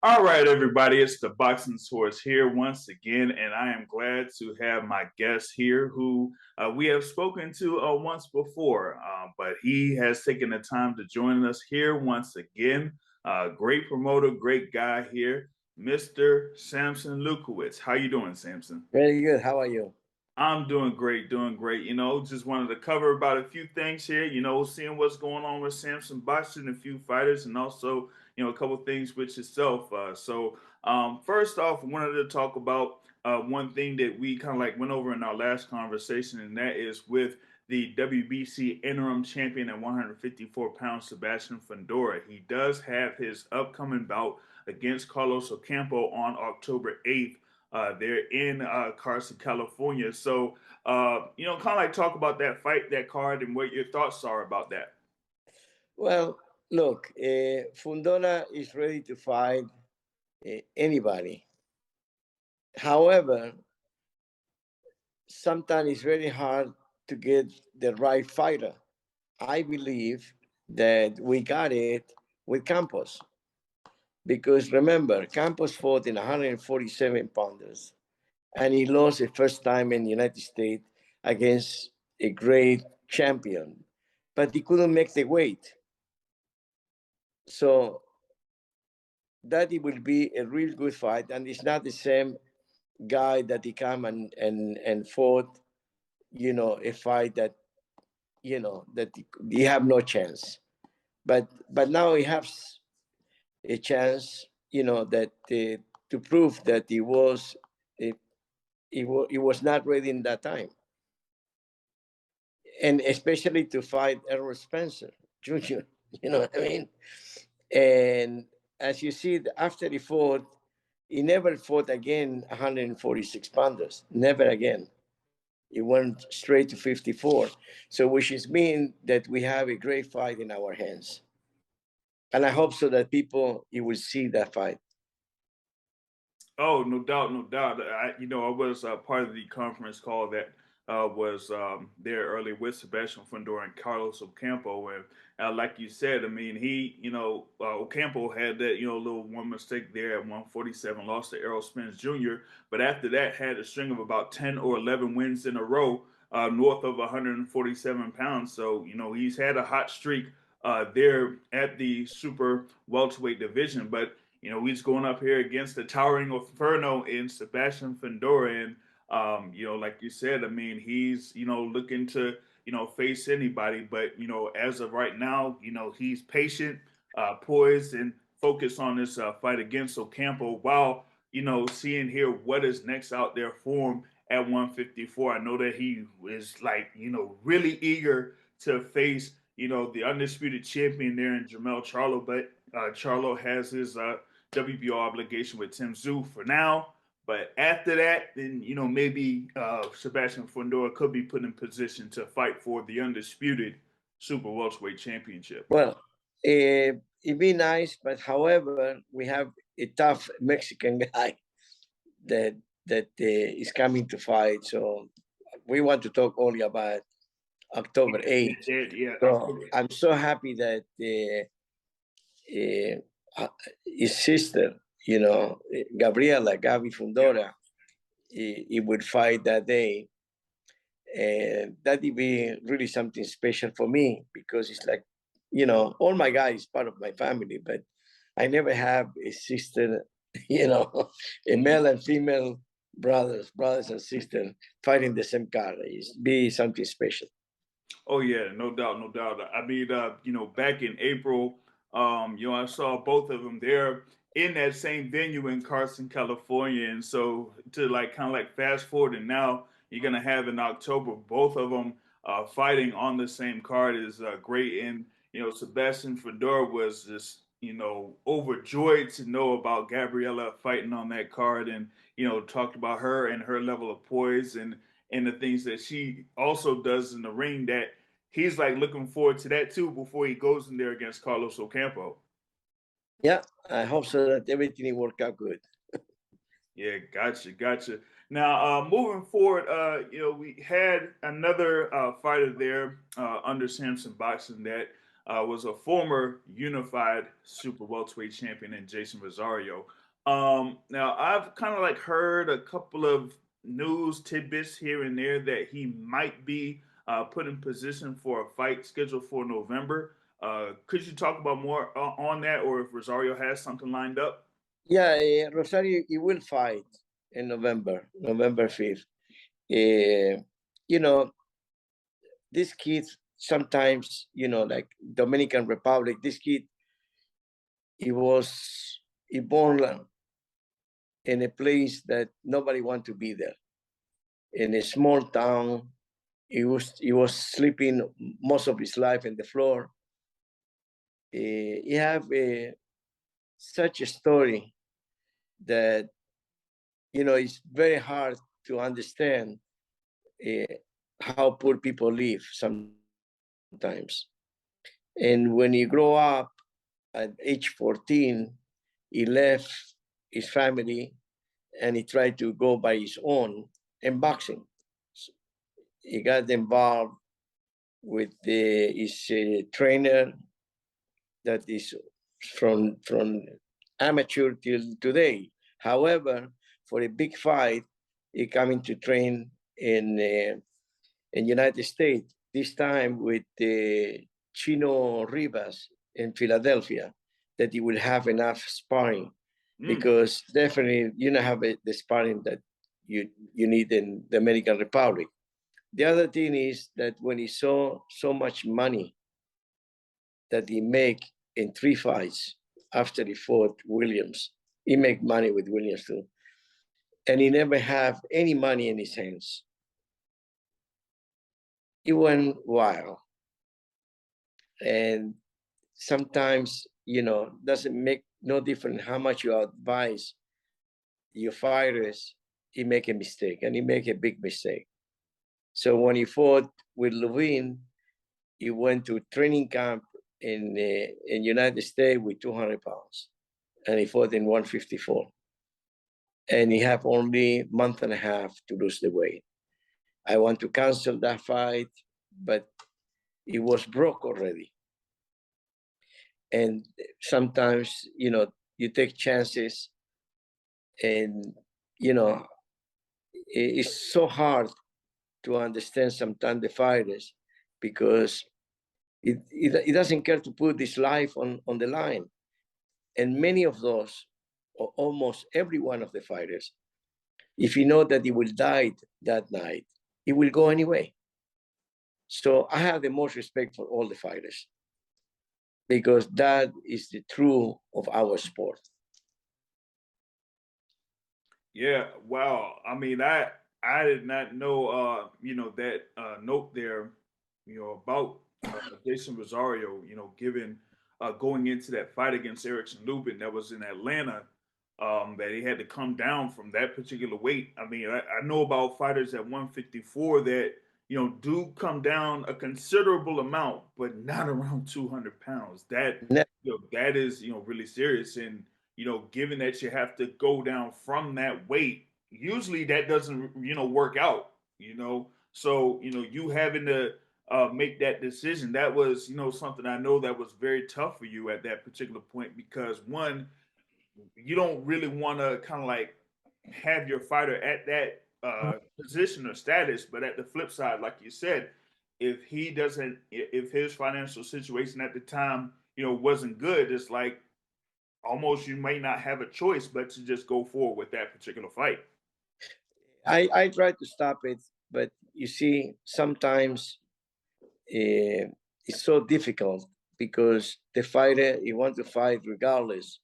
All right, everybody, it's the Boxing Source here once again, and I am glad to have my guest here who we have spoken to once before, but he has taken the time to join us here once again. Great promoter, great guy here, Mr. Sampson Lewkowicz. How you doing, Sampson? Very good. How are you? I'm doing great, doing great. Just wanted to cover about a few things here, seeing what's going on with Samson boxing, a few fighters, and also, a couple things with yourself. First off, I wanted to talk about one thing that we kind of like went over in our last conversation, and that is with the WBC interim champion at 154 pounds, Sebastian Fundora. He does have his upcoming bout against Carlos Ocampo on October 8th. They're in Carson, California. So, kind of like talk about that fight, that card, and what your thoughts are about that. Well, look, Fundora is ready to fight anybody. However, sometimes it's very hard to get the right fighter. I believe that we got it with Campos. Because remember, Campos fought in 147 pounders, and he lost the first time in the United States against a great champion, but he couldn't make the weight. So that it will be a real good fight, and it's not the same guy that he come and fought, a fight that that he have no chance. But now he has a chance, that to prove that he, he was not ready in that time, and especially to fight Errol Spencer Jr. You know what I mean? And as you see, after he fought, he never fought again 146 pounders. Never again. He went straight to 54. So which is mean that we have a great fight in our hands. And I hope so that people you will see that fight. Oh, no doubt, no doubt. I was part of the conference call that was there earlier with Sebastian Fundora and Carlos Ocampo, and like you said, I mean, Ocampo had that, little one mistake there at 147, lost to Errol Spence Jr., but after that had a string of about 10 or 11 wins in a row, north of 147 pounds. So, he's had a hot streak there at the super welterweight division, but he's going up here against the towering Inferno in Sebastian Fundora. And, like you said, I mean, he's, looking to, face anybody. But, as of right now, he's patient, poised, and focused on this fight against Ocampo while, seeing here what is next out there for him at 154. I know that he is like, really eager to face, the undisputed champion there in Jermell Charlo, but Charlo has his WBO obligation with Tim Tszyu for now. But after that, then maybe Sebastian Fundora could be put in position to fight for the undisputed super welterweight championship. Well, it'd be nice, but however, we have a tough Mexican guy that is coming to fight. So we want to talk only about October 8th. Yeah. So I'm so happy that his sister, Gabriela, Gabi Fundora, he would fight that day. And that would be really something special for me because it's like, all my guys part of my family, but I never have a sister, a male and female brothers and sisters fighting the same card. It's be something special. Oh yeah, no doubt, no doubt. I mean, back in April, I saw both of them there in that same venue in Carson, California, and so to like kind of like fast forward, and now you're gonna have in October both of them fighting on the same card is great. And Sebastian Fundora was just overjoyed to know about Gabriela fighting on that card, and talked about her and her level of poise and the things that she also does in the ring that he's like looking forward to that too before he goes in there against Carlos Ocampo. Yeah, I hope so that everything will work out good. Yeah, gotcha. Now, moving forward, we had another fighter there under Sampson Boxing that was a former unified super welterweight champion in Jeison Rosario. Now I've kind of like heard a couple of news tidbits here and there that he might be put in position for a fight scheduled for November. Could you talk about more on that, or if Rosario has something lined up? Yeah, Rosario, he will fight in November 5th. You know, these kids sometimes, like Dominican Republic, this kid, he born in a place that nobody want to be there. In a small town, he was sleeping most of his life in the floor. He have such a story that it's very hard to understand how poor people live sometimes. And when he grow up at age 14, he left his family and he tried to go by his own in boxing. So he got involved with his trainer that is from amateur till today. However, for a big fight, he coming to train in United States, this time with Chino Rivas in Philadelphia, that he will have enough sparring, because definitely you don't have the sparring that you need in the Dominican Republic. The other thing is that when he saw so much money that he make in 3 fights after he fought Williams, he make money with Williams too, and he never have any money in his hands. He went wild. And sometimes, doesn't make no difference how much you advise your fighters, he make a mistake, and he make a big mistake. So when he fought with Lubin, he went to training camp in United States with 200 pounds, and he fought in 154. And he have only a month and a half to lose the weight. I want to cancel that fight, but it was broke already. And sometimes, you take chances, and, it's so hard to understand sometimes the fighters, because it doesn't care to put his life on the line. And many of those, or almost every one of the fighters, if he know that he will die that night, he will go anyway. So I have the most respect for all the fighters, because that is the truth of our sport. Yeah, wow. I mean, I did not know that note there, about Jason Rosario, given going into that fight against Erickson Lubin that was in Atlanta, that he had to come down from that particular weight. I mean, I know about fighters at 154 that do come down a considerable amount, but not around 200 pounds. That is really serious. And given that you have to go down from that weight, usually that doesn't work out. So you having to make that decision, that was something I know that was very tough for you at that particular point, because one, you don't really want to kind of like have your fighter at that position or status. But at the flip side, like you said, if his financial situation at the time, wasn't good, it's like almost you may not have a choice but to just go forward with that particular fight. I tried to stop it, but you see, sometimes it's so difficult, because the fighter, he wants to fight regardless.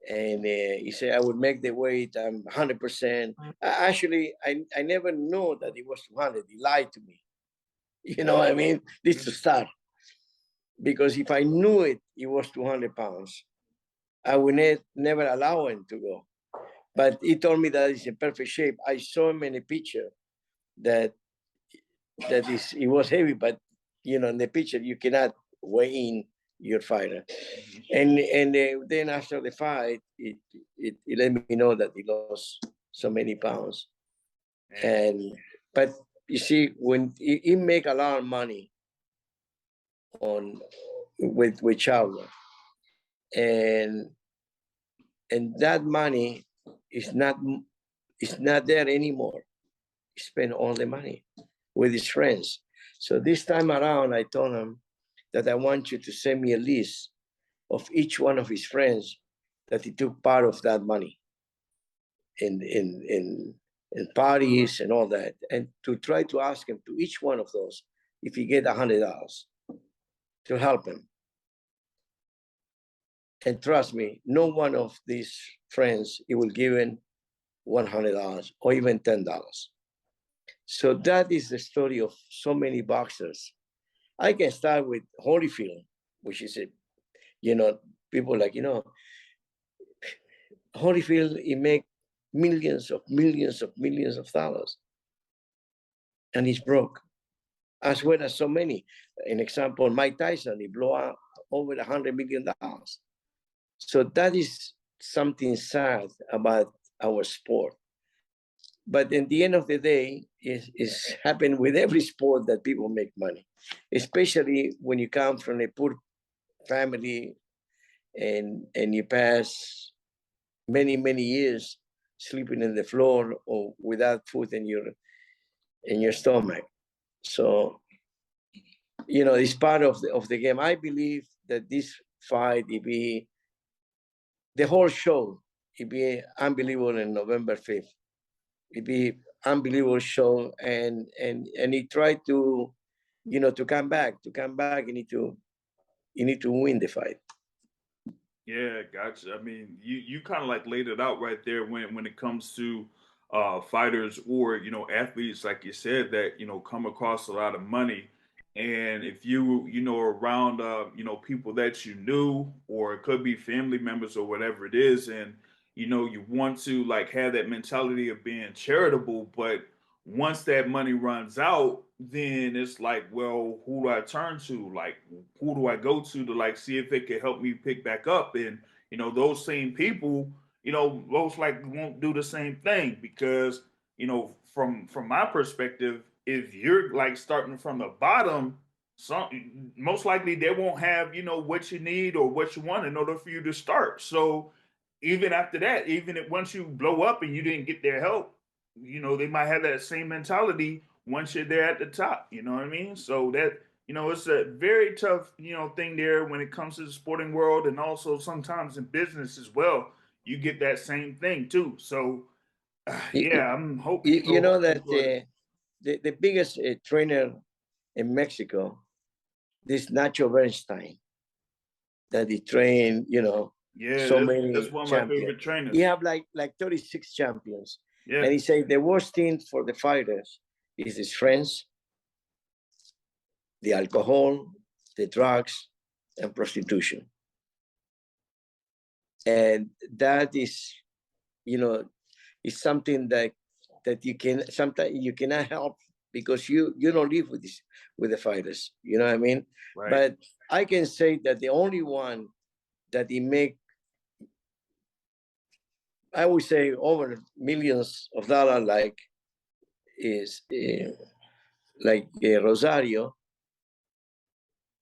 And he said, I would make the weight, I'm 100%. Actually, I never know that it was 200. He lied to me. You know what I mean? This is to start. Because if I knew it was 200 pounds, I would never allow him to go. But he told me that he's in perfect shape. I saw him in a picture that he was heavy, but in the picture you cannot weigh in your fighter. And then after the fight, it let me know that he lost so many pounds. But you see, when he make a lot of money on with Charlo, and that money is not there anymore. He spent all the money with his friends. So this time around, I told him that I want you to send me a list of each one of his friends that he took part of that money in parties and all that, and to try to ask him to each one of those if he get $100 to help him. And trust me, no one of these friends he will give him $100 or even $10. So that is the story of so many boxers. I can start with Holyfield, which is people like, Holyfield, he make millions of dollars, and he's broke, as well as so many. An example, Mike Tyson, he blew out over $100 million. So that is something sad about our sport. But in the end of the day, it's happened with every sport that people make money, especially when you come from a poor family and you pass many years sleeping in the floor or without food in your stomach. So it's part of the game. I believe that this fight, the whole show, it'd be unbelievable in November 5th. It'd be unbelievable show, and he tried to come back. You need to win the fight. Yeah, gotcha. I mean, you kind of like laid it out right there when it comes to fighters or athletes, like you said, that come across a lot of money, and if you around people that you knew, or it could be family members or whatever it is, and you want to like have that mentality of being charitable, but once that money runs out, then it's like, well, who do I turn to? Like, who do I go to like see if they can help me pick back up? And those same people, most likely won't do the same thing because from my perspective, if you're like starting from the bottom, most likely they won't have what you need or what you want in order for you to start. So even after that, even if once you blow up and you didn't get their help, they might have that same mentality once you're there at the top. You know what I mean? So that it's a very tough thing there when it comes to the sporting world, and also sometimes in business as well. You get that same thing too. So yeah, I'm hoping. You know that the biggest trainer in Mexico, this Nacho Beristain, that he trained, Yeah, so many that's one of my champions. favorite trainers. He have like 36 champions. Yeah. And he said the worst thing for the fighters is his friends, the alcohol, the drugs, and prostitution. And that is, is something that you can sometimes you cannot help, because you don't live with the fighters. You know what I mean? Right. But I can say that the only one that he make, I would say, over millions of dollars, like is Rosario.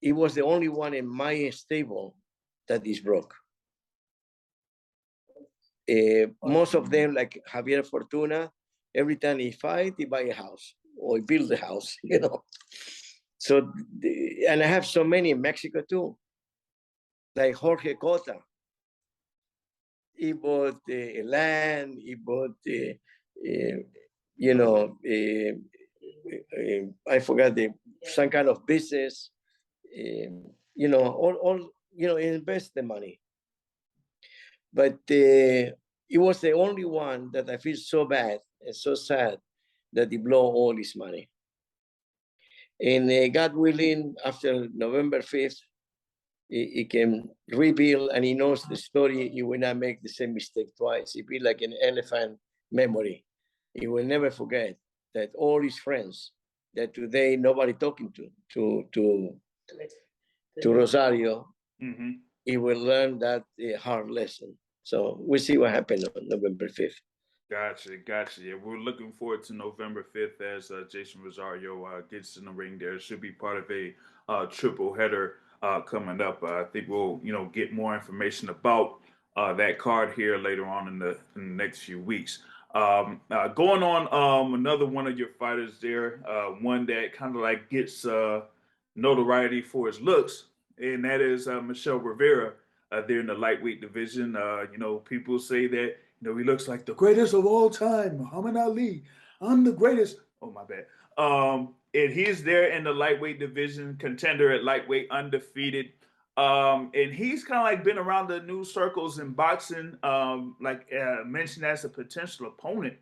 He was the only one in my stable that is broke. Most of them, like Javier Fortuna, every time he fight, he buy a house or he build a house, So, and I have so many in Mexico too, like Jorge Cota. He bought land, he bought, I forgot some kind of business, all invest the money. But he was the only one that I feel so bad and so sad that he blew all his money. And God willing, after November 5th, he can rebuild, and he knows the story. He will not make the same mistake twice. He be like an elephant memory. He will never forget that all his friends that today nobody talking to Rosario, Mm-hmm. he will learn that hard lesson. So we'll see what happens on November 5th. Gotcha. Yeah, we're looking forward to November 5th as Jeison Rosario gets in the ring there. It should be part of a triple header. coming up. I think we'll get more information about that card here later on in the next few weeks. Going on, another one of your fighters there, one that kind of like gets notoriety for his looks, and that is Michel Rivera. There in the lightweight division, people say that he looks like the greatest of all time, Muhammad Ali. I'm the greatest. Oh my bad. And he's there in the lightweight division, contender at lightweight, undefeated. And he's kind of like been around the news circles in boxing, mentioned as a potential opponent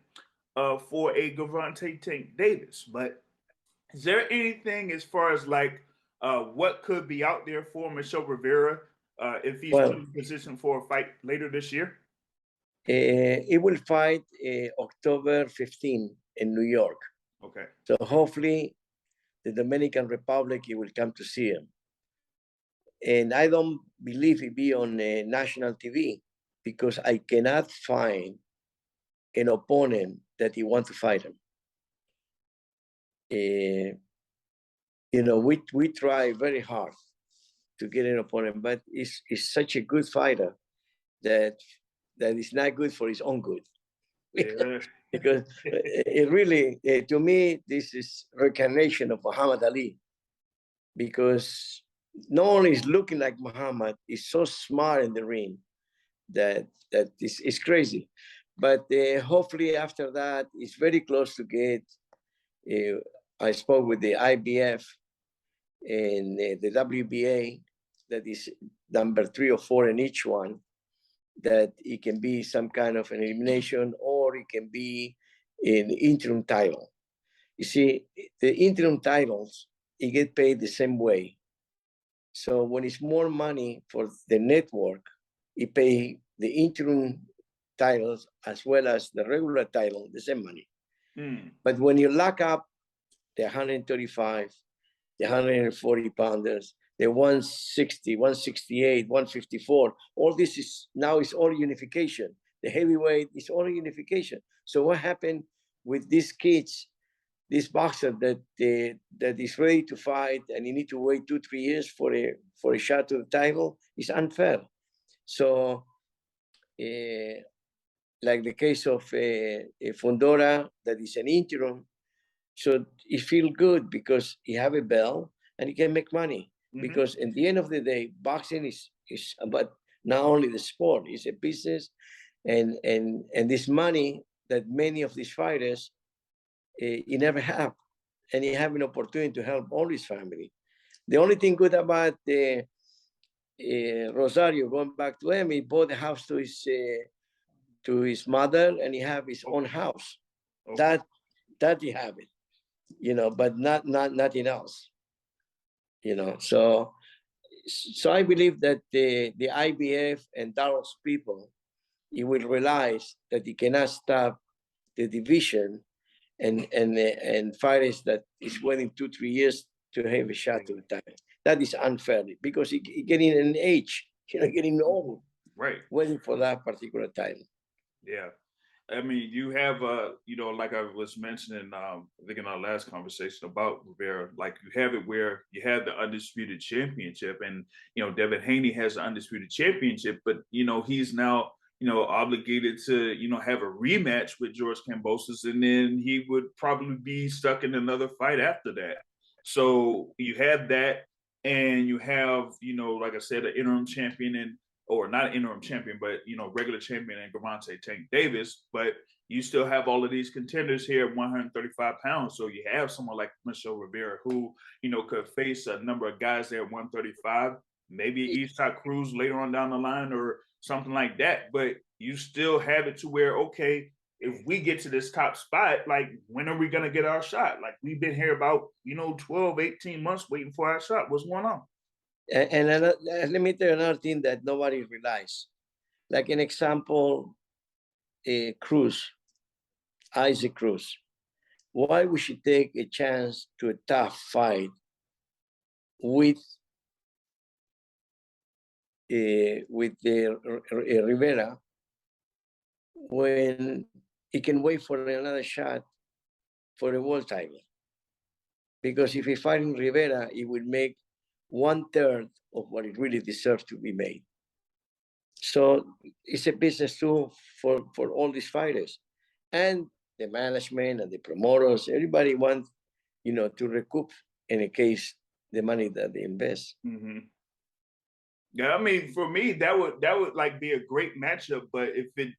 for a Gervonta Tank Davis. But is there anything as far as like what could be out there for Michel Rivera if he's put in position for a fight later this year? He will fight October 15 in New York. Okay. So hopefully the Dominican Republic, he will come to see him. And I don't believe he'll be on national TV because I cannot find an opponent that he wants to fight him. We try very hard to get an opponent, but he's such a good fighter that is not good for his own good. Yeah. Because it really, to me, this is reincarnation of Muhammad Ali. Because not only is looking like Muhammad, he's so smart in the ring that is crazy. But hopefully after that, it's very close to get. I spoke with the IBF and the WBA, that is number 3 or 4 in each one, that it can be some kind of an elimination or it can be an interim title. You see, the interim titles, it get paid the same way. So when it's more money for the network, it pay the interim titles as well as the regular title the same money. But when you lock up the 135, the 140 pounders, the 160, 168, 154, all this is now is all unification. The heavyweight is all unification. So what happened with these kids, this boxer that is ready to fight and you need to wait 2-3 years for a shot to the title is unfair. So like the case of Fundora, that is an interim, so he feel good because he have a belt and he can make money. Because at the end of the day, boxing is about not only the sport, it's a business, and this money that many of these fighters he never have, and he have an opportunity to help all his family. The only thing good about Rosario, going back to him, he bought a house to his mother, and he have his own house. Okay. That he have it, but not nothing else. So I believe that the IBF and Darrell's people, he will realize that he cannot stop the division and fighters that is waiting 2-3 years to have a shot to the time. That is unfair because he getting an age, getting old, right? Waiting for that particular time. Yeah. I mean, you have, like I was mentioning, I think in our last conversation about Rivera, like you have it where you have the undisputed championship, and Devin Haney has the undisputed championship, but he's now obligated to have a rematch with George Kambosos, and then he would probably be stuck in another fight after that. So you have that, and you have like I said, an interim champion or not interim champion, but regular champion in Gervonta Tank Davis. But you still have all of these contenders here at 135 pounds. So you have someone like Michel Rivera who could face a number of guys there at 135, maybe Ishak Cruz later on down the line or something like that. But you still have it to where, okay, if we get to this top spot, like when are we gonna get our shot? Like we've been here about 12, 18 months waiting for our shot. What's going on? And let me tell you another thing that nobody realized. Like an example, Cruz, Isaac Cruz. Why we should take a chance to a tough fight with Rivera when he can wait for another shot for a world title? Because if he fighting Rivera, he would make 1/3 of what it really deserves to be made. So it's a business too for all these fighters, and the management and the promoters. Everybody wants, to recoup in a case the money that they invest. Mm-hmm. Yeah, I mean, for me, that would like be a great matchup. But if it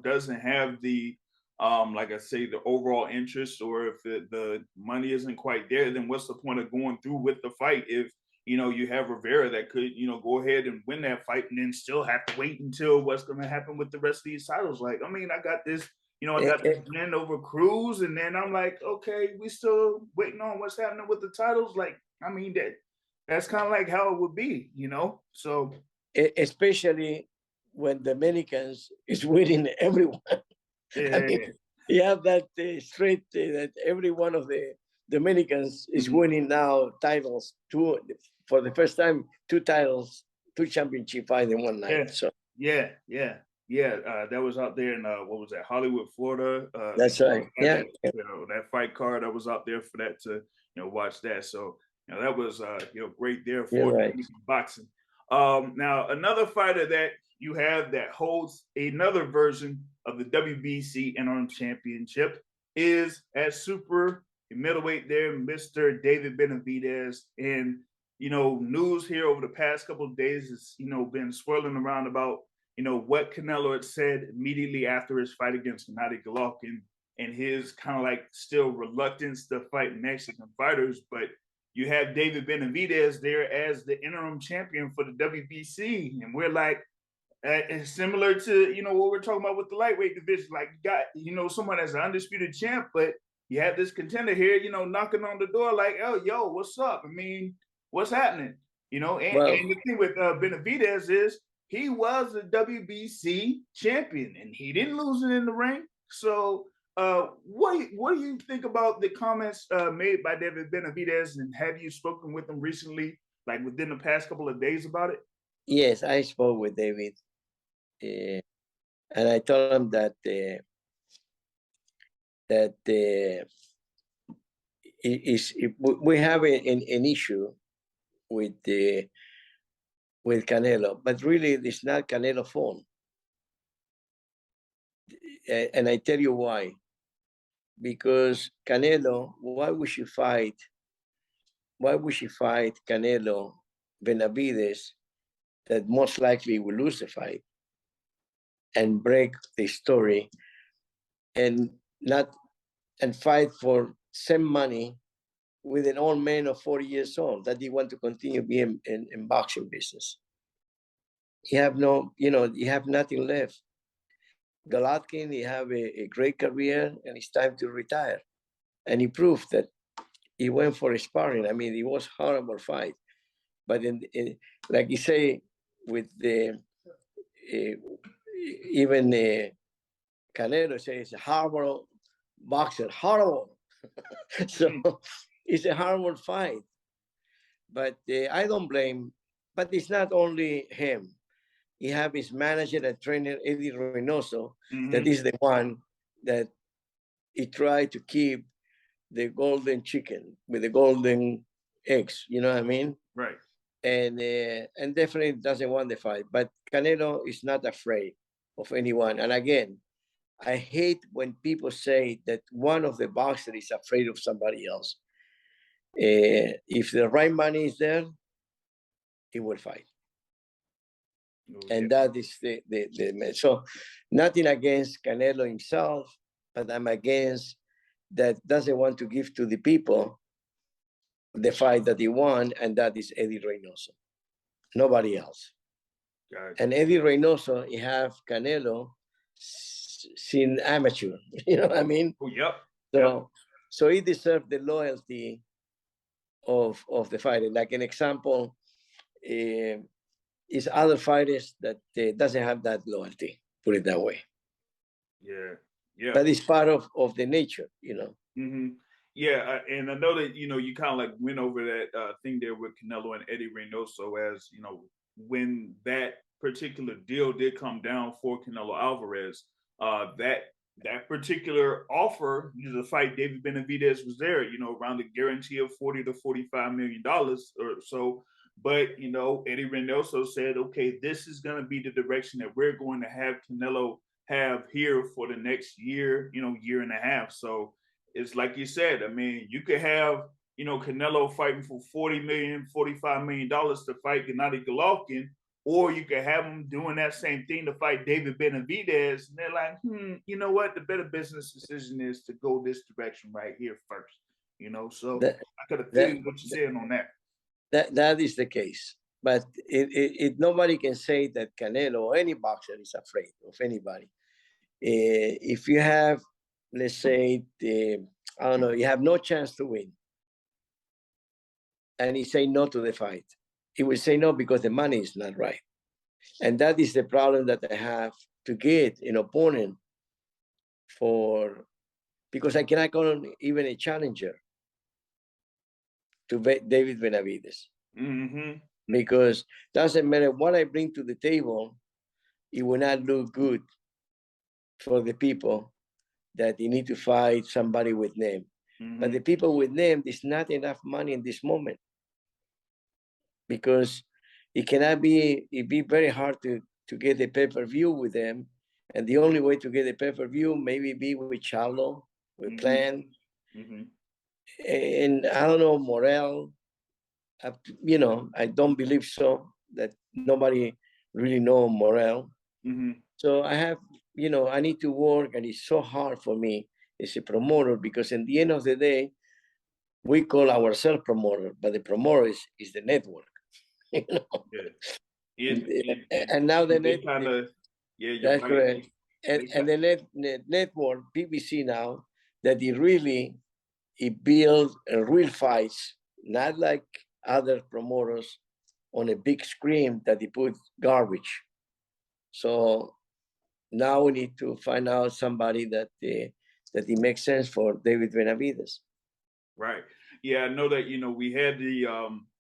doesn't have the like I say, the overall interest, or if the money isn't quite there, then what's the point of going through with the fight if you have Rivera that could go ahead and win that fight and then still have to wait until what's going to happen with the rest of these titles? Like, I mean, I got this. I got this win over Cruz, and then I'm like, okay, we still waiting on what's happening with the titles. Like, I mean, that's kind of like how it would be, So especially when Dominicans is winning everyone. yeah. I mean, you have that straight that every one of the Dominicans is winning now titles, for the first time, 2 titles, 2 championship fights in one night. Yeah. So Yeah. That was out there in what was that, Hollywood, Florida. That's right. Yeah. That fight card that was out there for that to watch that. So that was great there for boxing. Now another fighter that you have that holds another version of the WBC interim championship is at super middleweight there, Mr. David Benavidez. And news here over the past couple of days has been swirling around about what Canelo had said immediately after his fight against Gennady Golovkin and his kind of like still reluctance to fight Mexican fighters. But you have David Benavidez there as the interim champion for the WBC, and we're like, it's similar to what we're talking about with the lightweight division. Like, you got someone that's an undisputed champ, but you have this contender here, knocking on the door, like, oh, yo, what's up? I mean, what's happening? And the thing with Benavidez is he was a WBC champion, and he didn't lose it in the ring. So, what do you think about the comments made by David Benavidez, and have you spoken with him recently, like within the past couple of days about it? Yes, I spoke with David, and I told him that we have an issue with Canelo, but really it's not Canelo's fault. And I tell you why. Because Canelo, why would she fight Canelo Benavidez that most likely will lose the fight and break the story and fight for same money with an old man of 40 years old that he want to continue being in boxing business? He have nothing left. Golovkin, he have a great career, and it's time to retire. And he proved that he went for a sparring. I mean, it was a horrible fight. But like you say, with even Canelo says, horrible boxer, horrible. So it's a horrible fight. But I don't blame, but it's not only him. He have his manager and trainer, Eddy Reynoso, that is the one that he tried to keep the golden chicken with the golden eggs. You know what I mean? Right. And definitely doesn't want the fight. But Canelo is not afraid of anyone. And again, I hate when people say that one of the boxers is afraid of somebody else. If the right money is there, he will fight. And that is the so nothing against Canelo himself, but I'm against that doesn't want to give to the people the fight that he won, and that is Eddy Reynoso. Nobody else. And Eddy Reynoso, he have Canelo seen amateur. You know what I mean? Oh, yep. So he deserved the loyalty of the fighter. Like an example, is other fighters that doesn't have that loyalty, put it that way. Yeah. But it's part of the nature, Yeah, and I know that you kind of like went over that thing there with Canelo and Eddy Reynoso, as when that particular deal did come down for Canelo Alvarez, that particular offer to fight David Benavidez was there, around a guarantee of $40 to $45 million or so. But, you know, Eddy Reynoso said, okay, this is going to be the direction that we're going to have Canelo have here for the next year, you know, year and a half. So it's like you said, I mean, you could have, you know, Canelo fighting for $40 million, $45 million to fight Gennady Golovkin, or you could have him doing that same thing to fight David Benavidez. And they're like, you know what? The better business decision is to go this direction right here first. You know, so I could have feel what you're saying on that. That is the case. But nobody can say that Canelo or any boxer is afraid of anybody. If you have, let's say, I don't know, you have no chance to win, and he say no to the fight, he will say no because the money is not right. And that is the problem that I have to get an opponent because I cannot call even a challenger to David Benavidez. Mm-hmm. Because doesn't matter what I bring to the table, it will not look good for the people that they need to fight somebody with name. Mm-hmm. But the people with name, there's not enough money in this moment, because it'd be very hard to get a pay-per-view with them. And the only way to get a pay-per-view maybe be with Charlo, with Plan. Mm-hmm. And I don't know, Morel. You know, I don't believe so, that nobody really know Morel. Mm-hmm. So I have, you know, I need to work, and it's so hard for me as a promoter, because in the end of the day, we call ourselves promoter, but the promoter is the network. You know? Yeah. And now the net, that's right. Correct. And the network, PBC now, that it builds real fights, not like other promoters on a big screen that they put garbage. So now we need to find out somebody that it makes sense for David Benavidez. Right. Yeah, I know that, you know, we had the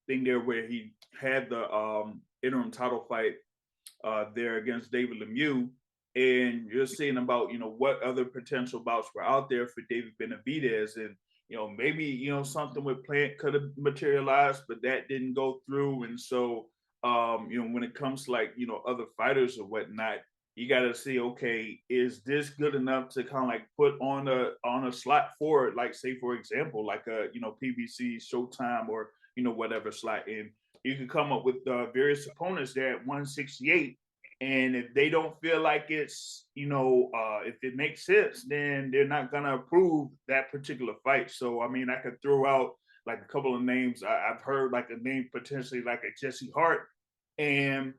thing there where he had the interim title fight there against David Lemieux, and you're seeing about, you know, what other potential bouts were out there for David Benavidez, and you know, maybe, you know, something with Plant could have materialized, but that didn't go through. And so, you know, when it comes to, like, you know, other fighters or whatnot, you got to see, okay, is this good enough to kind of like put on a slot for it? Like, say, for example, like a, you know, PBC, Showtime, or, you know, whatever slot. And you can come up with various opponents there at 168. And if they don't feel like it's, you know, if it makes sense, then they're not going to approve that particular fight. So, I mean, I could throw out like a couple of names. I've heard like a name potentially like a Jesse Hart. And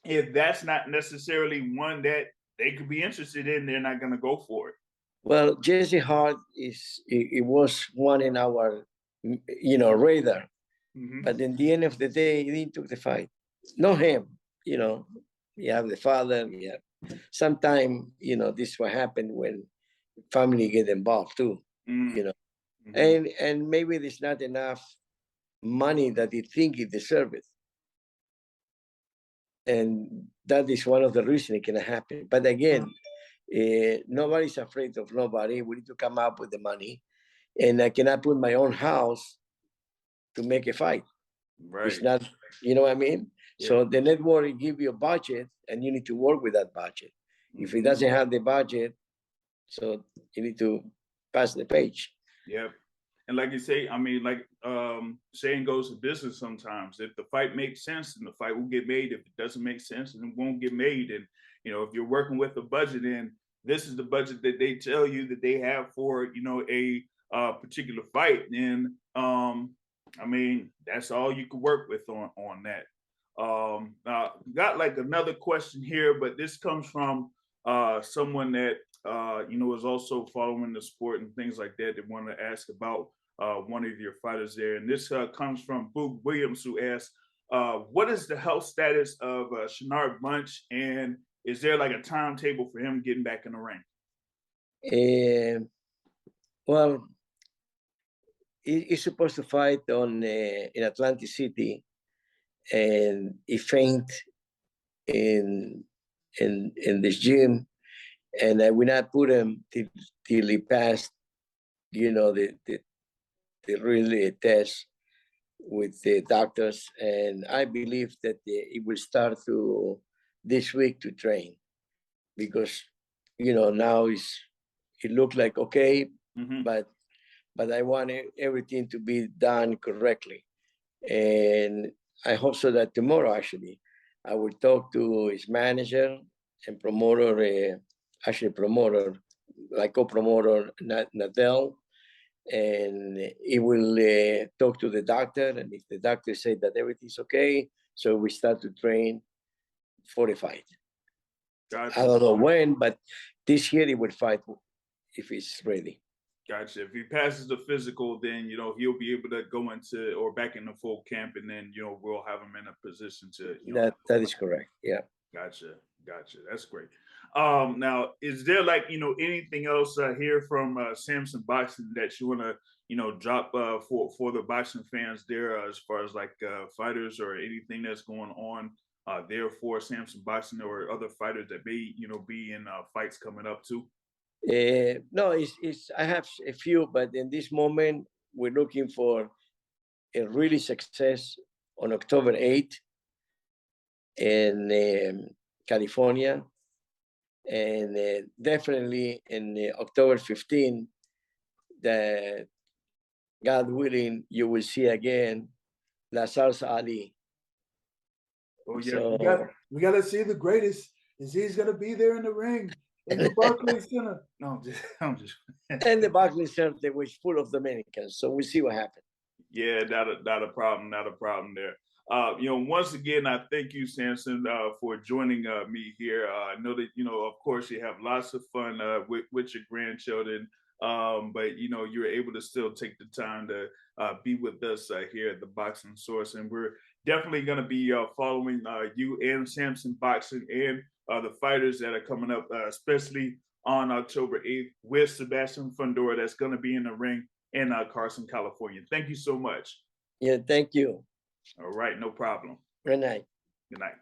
if that's not necessarily one that they could be interested in, they're not going to go for it. Well, Jesse Hart it was one in our, you know, radar. Mm-hmm. But in the end of the day, he took the fight. Not him, you know. You have the father. Yeah. Sometimes, you know, this is what happened when family get involved too. Mm-hmm. You know, mm-hmm. and maybe there's not enough money that they think he deserves it. And that is one of the reasons it can happen. But again, nobody's afraid of nobody. We need to come up with the money, and I cannot put my own house to make a fight. Right. It's not, you know what I mean? Yeah. So the network give you a budget, and you need to work with that budget. Mm-hmm. If it doesn't have the budget, so you need to pass the page. Yeah. And like you say, I mean, like saying goes in business sometimes. If the fight makes sense, then the fight will get made. If it doesn't make sense, then it won't get made. And, you know, if you're working with a budget, and this is the budget that they tell you that they have for, you know, a particular fight, then I mean, that's all you can work with on that. Got like another question here, but this comes from someone that you know, is also following the sport and things like that. They want to ask about one of your fighters there, and this comes from Boog Williams, who asks, "What is the health status of Shinard Bunch, and is there like a timetable for him getting back in the ring?" Well, he's supposed to fight in Atlantic City, and he faint in this gym, and I will not put him till he passed, you know, the really test. with the doctors, and I believe that it will start to this week to train, because now it looked like okay, but I want everything to be done correctly, and I hope so that tomorrow actually I will talk to his manager and promoter, promoter, like co-promoter Nadell, and he will talk to the doctor, and if the doctor say that everything's okay, so we start to train for the fight. Gotcha. I don't know when, but this year he will fight if he's ready. Gotcha. If he passes the physical, then he'll be able to go into or back into full camp, and then we'll have him in a position to. That is correct. Yeah. Gotcha. That's great. Now, is there anything else here from Sampson Boxing that you want to drop for the boxing fans there, as far as fighters or anything that's going on there for Sampson Boxing, or other fighters that may be in fights coming up too? No, I have a few, but in this moment we're looking for a really success on October 8th in California, and definitely in October 15th, that God willing, you will see again Lazar's Ali. Oh yeah, so, we got to see the greatest. He's going to be there in the ring. In the Barclays Center. No, I'm just. And the Barclays Center was full of Dominicans, so we'll see what happens. Yeah, not a problem there. Once again, I thank you, Sampson, for joining me here. I know that of course, you have lots of fun with your grandchildren, but you're able to still take the time to be with us here at the Boxing Source, and we're definitely going to be following you and Sampson Boxing and the fighters that are coming up, especially on October 8th with Sebastian Fundora, that's going to be in the ring in Carson, California. Thank you so much. Yeah, thank you. All right, no problem. Good night. Good night.